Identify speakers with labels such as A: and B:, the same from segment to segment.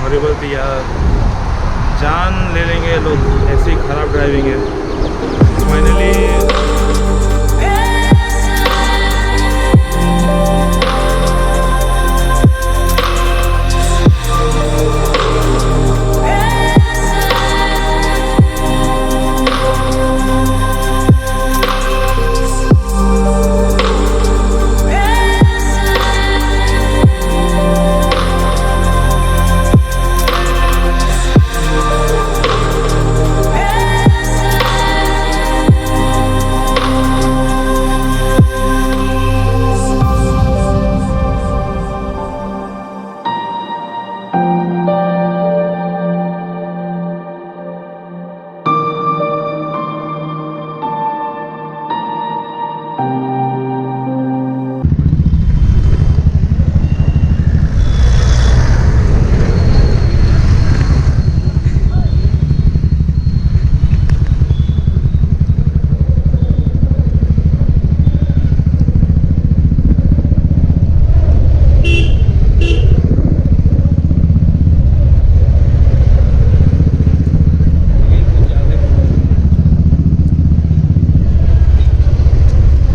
A: Horrible थी यार, जान ले लेंगे ये लोग, ऐसी ख़राब ड्राइविंग है। फाइनली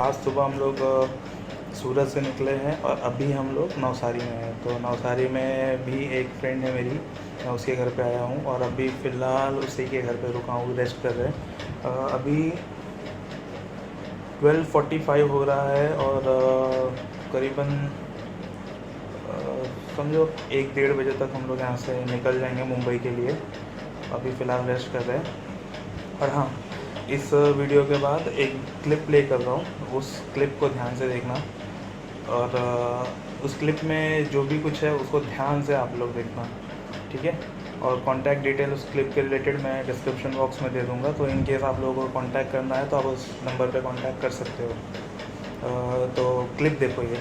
A: आज सुबह हम लोग सूरत से निकले हैं और अभी हम लोग नवसारी में हैं। तो नवसारी में भी एक फ्रेंड है मेरी, मैं उसके घर पे आया हूँ और अभी फ़िलहाल उसी के घर पे रुका हूँ, रेस्ट कर रहे हैं। अभी 12:45 हो रहा है और करीबन समझो 1-1:30 बजे तक हम लोग यहाँ से निकल जाएंगे मुंबई के लिए। अभी फ़िलहाल रेस्ट कर रहे हैं। और हाँ, इस वीडियो के बाद एक क्लिप प्ले कर रहा हूँ, उस क्लिप को ध्यान से देखना और उस क्लिप में जो भी कुछ है उसको ध्यान से आप लोग देखना, ठीक है। और कॉन्टैक्ट डिटेल उस क्लिप के रिलेटेड मैं डिस्क्रिप्शन बॉक्स में दे दूँगा, तो इन केस आप लोगों को कॉन्टैक्ट करना है तो आप उस नंबर पे कॉन्टैक्ट कर सकते हो। तो क्लिप देखो ये।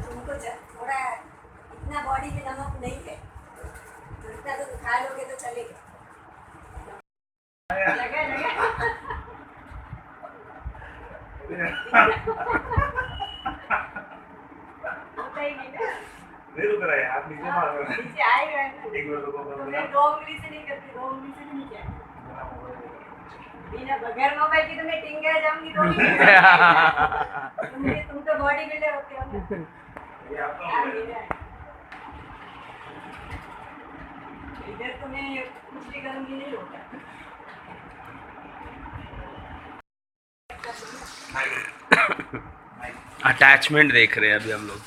B: तुमको थोड़ा इतना बॉडी में नमक नहीं है तो इतना तो खा लोगे तो चलेगा। लगा लगा होता ही नहीं ना।
A: नहीं रुक रहा है, आप नीचे मार रहे हैं।
B: नीचे आएगा ना।
A: एक मिनट रुको,
B: मैं 2 उंगली से नहीं करती, 2 उंगली से भी नीचे आएगा। बिना बगैर मोबाइल की तो मैं टिंग गया जाऊंगी तो तुम तो बॉडी बिल्डर होते हो ना।
A: ये आपका मोबाइल है।
B: इधर तो मैं कुछ भी करूंगी नहीं होगा।
C: अटैचमेंट देख रहे हैं अभी हम लोग।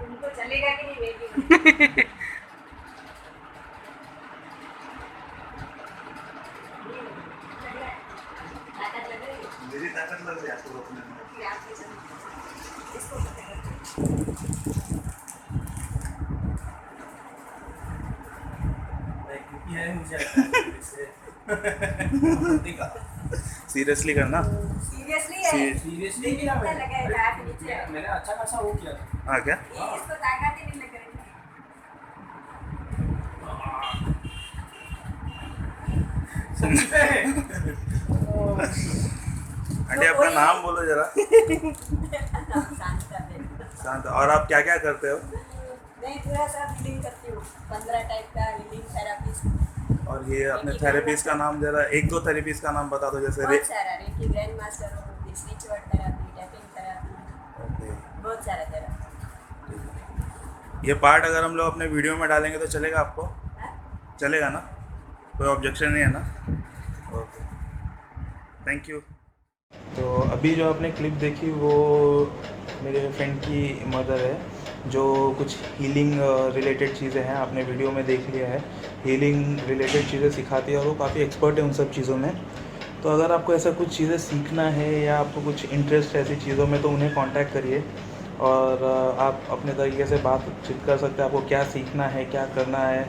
B: तुमको चलेगा कि नहीं बेबी?
A: मेरी ताकत लग रही है आपको रोकने में। सीरियसली करना।
B: सीरियसली है।
C: सीरियसली
B: कितना लगाएगा आप नीचे?
C: मैंने अच्छा खासा वो किया था।
A: हाँ क्या?
B: इसको ताकत ही नहीं लग रही।
A: आंटी अपना नाम बोलो जरा।
B: शांता है।
A: शांत। और आप क्या क्या करते हो?
B: मैं पूरा सब हीलिंग करती हूँ, 15 टाइप का हीलिंग थेरेपी।
A: और ये अपने थेरेपीज का नाम जरा 1-2 थेरेपीज का नाम बता दो, जैसे
B: बहुत सारा रेकी ग्रैंड मास्टर हो, switch word therapy, tapping therapy,
A: okay.
B: बहुत सारा थेरेपी।
A: ये पार्ट अगर हम लोग अपने वीडियो में डालेंगे तो चलेगा आपको? चलेगा ना? कोई ऑब्जेक्शन नहीं है ना? Okay, thank you. तो अभी जो आपने क्लिप देखी वो मेरे फ्रेंड की मदर है, जो कुछ हीलिंग रिलेटेड चीज़ें हैं, आपने वीडियो में देख लिया है। हीलिंग रिलेटेड चीज़ें सिखाती है और वो काफ़ी एक्सपर्ट है उन सब चीज़ों में। तो अगर आपको ऐसा कुछ चीज़ें सीखना है या आपको कुछ इंटरेस्ट है ऐसी चीज़ों में तो उन्हें कांटेक्ट करिए और आप अपने तरीके से बातचीत कर सकते हैं, आपको क्या सीखना है, क्या करना है।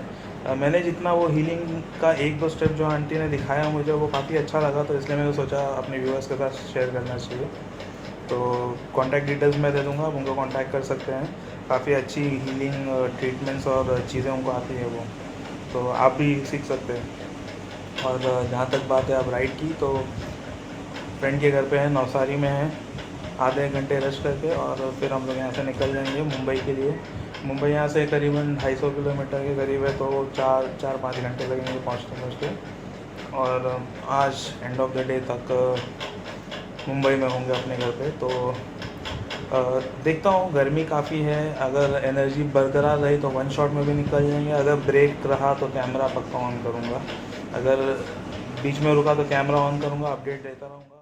A: मैंने जितना वो हीलिंग का 1-2 स्टेप जो आंटी ने दिखाया मुझे वो काफ़ी अच्छा लगा, तो इसलिए मैंने सोचा अपने व्यूअर्स के साथ शेयर करना चाहिए। तो कॉन्टैक्ट डिटेल्स मैं दे दूँगा, आप उनको कॉन्टैक्ट कर सकते हैं। काफ़ी अच्छी हीलिंग ट्रीटमेंट्स और चीज़ें उनको आती है वो। तो आप भी सीख सकते हैं। और जहाँ तक बात है आप राइड की, तो फ्रेंड के घर पे है, नवसारी में है, आधे घंटे रेस्ट करके और फिर हम लोग यहाँ से निकल जाएंगे मुंबई के लिए। मुंबई यहाँ से करीबन 250 किलोमीटर के करीब है, तो 4-5 घंटे लगेंगे पहुँचते। और आज एंड ऑफ द डे तक मुंबई में होंगे अपने घर पे। तो देखता हूँ, गर्मी काफ़ी है, अगर एनर्जी बरकरार रही तो वन शॉट में भी निकल जाएंगे, अगर ब्रेक रहा तो कैमरा पक्का ऑन करूँगा, अगर बीच में रुका तो कैमरा ऑन करूँगा, अपडेट देता रहूँगा।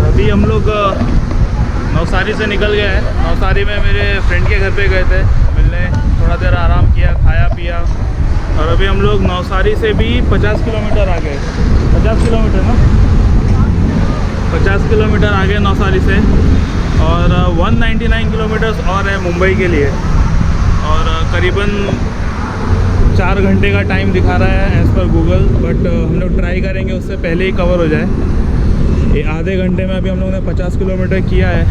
A: अभी हम लोग नवसारी से निकल गए हैं। नवसारी में मेरे फ्रेंड के घर पे गए थे मिलने, थोड़ा देर आराम किया, खाया पिया, और अभी हम लोग नवसारी से भी 50 किलोमीटर आगे, 50 किलोमीटर ना, 50 किलोमीटर आगे नवसारी से, और 199 किलोमीटर्स और है मुंबई के लिए, और करीबन 4 घंटे का टाइम दिखा रहा है एज़ पर गूगल, बट हम लोग ट्राई करेंगे उससे पहले ही कवर हो जाए। ये आधे घंटे में अभी हम लोग ने 50 किलोमीटर किया है,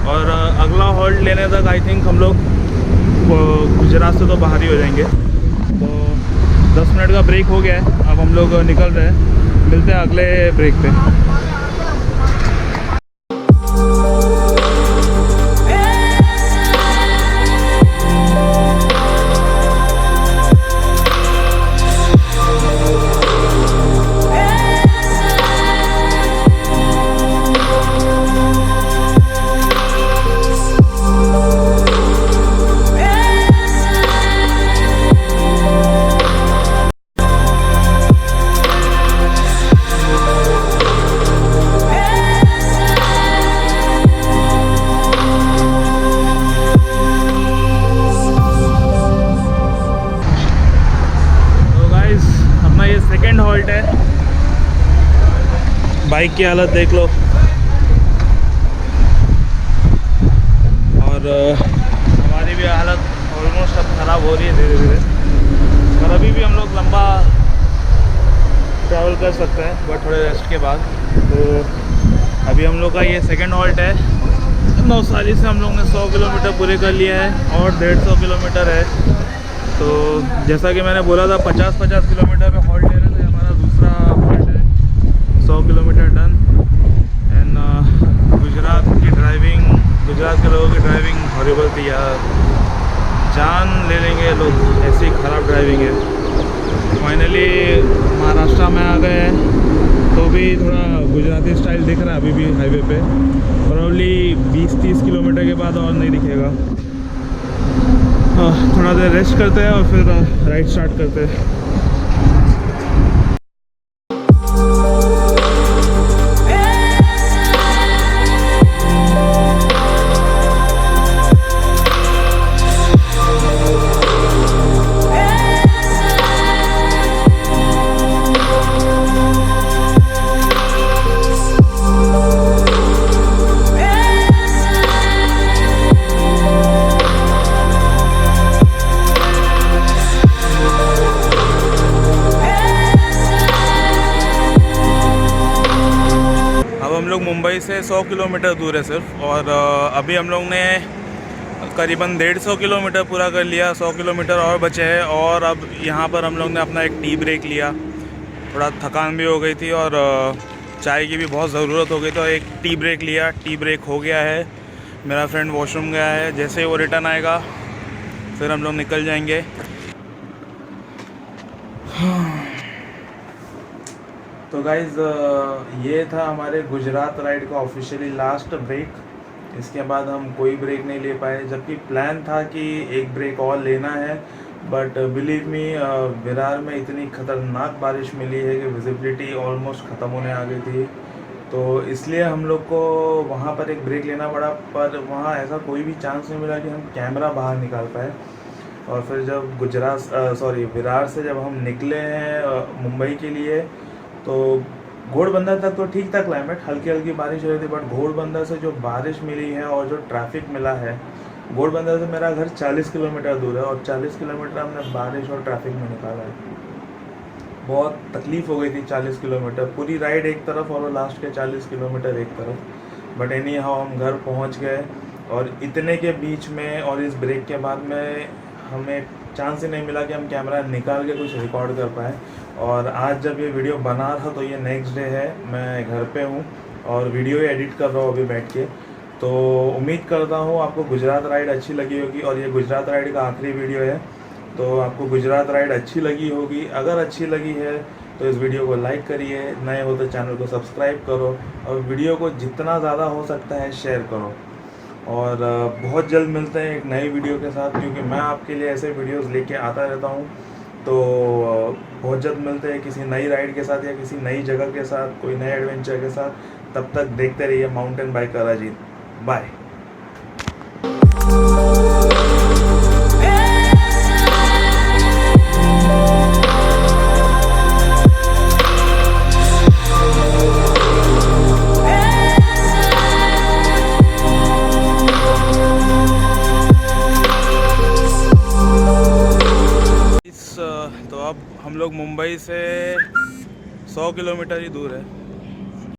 A: और अगला हॉल्ट लेने तक आई थिंक हम लोग गुजरात से तो बाहर ही हो जाएंगे। तो 10 मिनट का ब्रेक हो गया है, अब हम लोग निकल रहे हैं, मिलते हैं अगले ब्रेक पे। सेकेंड हॉल्ट है, बाइक की हालत देख लो, और हमारी भी हालत ऑलमोस्ट अब ख़राब हो रही है धीरे धीरे, पर अभी भी हम लोग लंबा ट्रैवल कर सकते हैं, बट थोड़े रेस्ट के बाद। तो अभी हम लोग का ये सेकेंड हॉल्ट है। नवसारी से हम लोग ने 100 किलोमीटर पूरे कर लिया है और 150 किलोमीटर है। तो जैसा कि मैंने बोला था 50-50 किलोमीटर पे हॉल्ट लेने से हमारा दूसरा हॉल्ट है 100 किलोमीटर डन। एंड गुजरात की ड्राइविंग, गुजरात के लोगों की ड्राइविंग हॉरिबल थी यार, जान ले लेंगे लोग, ऐसी ख़राब ड्राइविंग है। फाइनली महाराष्ट्र में आ गए हैं, तो भी थोड़ा गुजराती स्टाइल दिख रहा है अभी भी हाईवे पे, प्रॉब्ली 20-30 किलोमीटर के बाद और नहीं दिखेगा। थोड़ा देर रेस्ट करते हैं और फिर राइड स्टार्ट करते हैं। मुंबई से 100 किलोमीटर दूर है सिर्फ, और अभी हम लोग ने करीबन 150 किलोमीटर पूरा कर लिया, 100 किलोमीटर और बचे हैं। और अब यहाँ पर हम लोग ने अपना एक टी ब्रेक लिया, थोड़ा थकान भी हो गई थी और चाय की भी बहुत ज़रूरत हो गई, तो एक टी ब्रेक लिया। टी ब्रेक हो गया है, मेरा फ्रेंड वॉशरूम गया है, जैसे ही वो रिटर्न आएगा फिर हम लोग निकल जाएंगे। तो गाइज़ ये था हमारे गुजरात राइड का ऑफिशियली लास्ट ब्रेक। इसके बाद हम कोई ब्रेक नहीं ले पाए, जबकि प्लान था कि एक ब्रेक और लेना है, बट बिलीव मी विरार में इतनी ख़तरनाक बारिश मिली है कि विजिबिलिटी ऑलमोस्ट ख़त्म होने आ गई थी। तो इसलिए हम लोग को वहाँ पर एक ब्रेक लेना पड़ा, पर वहाँ ऐसा कोई भी चांस नहीं मिला कि हम कैमरा बाहर निकाल पाए। और फिर जब विरार से जब हम निकले हैं मुंबई के लिए, तो घोड़बंदर तक तो ठीक था क्लाइमेट, हल्की हल्की बारिश हो रही थी, बट घोड़बंदर से जो बारिश मिली है और जो ट्रैफिक मिला है, घोड़बंदर से मेरा घर 40 किलोमीटर दूर है और 40 किलोमीटर हमने बारिश और ट्रैफिक में निकाला है। बहुत तकलीफ़ हो गई थी 40 किलोमीटर, पूरी राइड एक तरफ और लास्ट के 40 किलोमीटर एक तरफ। बट एनी हाउ हम घर पहुंच गए, और इतने के बीच में और इस ब्रेक के बाद में हमें चांस ही नहीं मिला कि हम कैमरा निकाल के कुछ रिकॉर्ड कर पाए। और आज जब ये वीडियो बना रहा तो ये नेक्स्ट डे है, मैं घर पे हूँ और वीडियो एडिट कर रहा हूँ अभी बैठ के। तो उम्मीद करता हूँ आपको गुजरात राइड अच्छी लगी होगी और ये गुजरात राइड का आखिरी वीडियो है। तो आपको गुजरात राइड अच्छी लगी होगी। अगर अच्छी लगी है तो इस वीडियो को लाइक करिए, नए हो तो चैनल को सब्सक्राइब करो और वीडियो को जितना ज़्यादा हो सकता है शेयर करो। और बहुत जल्द मिलते हैं एक नई वीडियो के साथ, क्योंकि मैं आपके लिए ऐसे वीडियोस लेके आता रहता हूँ। तो बहुत जल्द मिलते हैं किसी नई राइड के साथ या किसी नई जगह के साथ, कोई नए एडवेंचर के साथ। तब तक देखते रहिए माउंटेन बाइक अराजीत। बाय। तो अब हम लोग मुंबई से 100 किलोमीटर ही दूर है।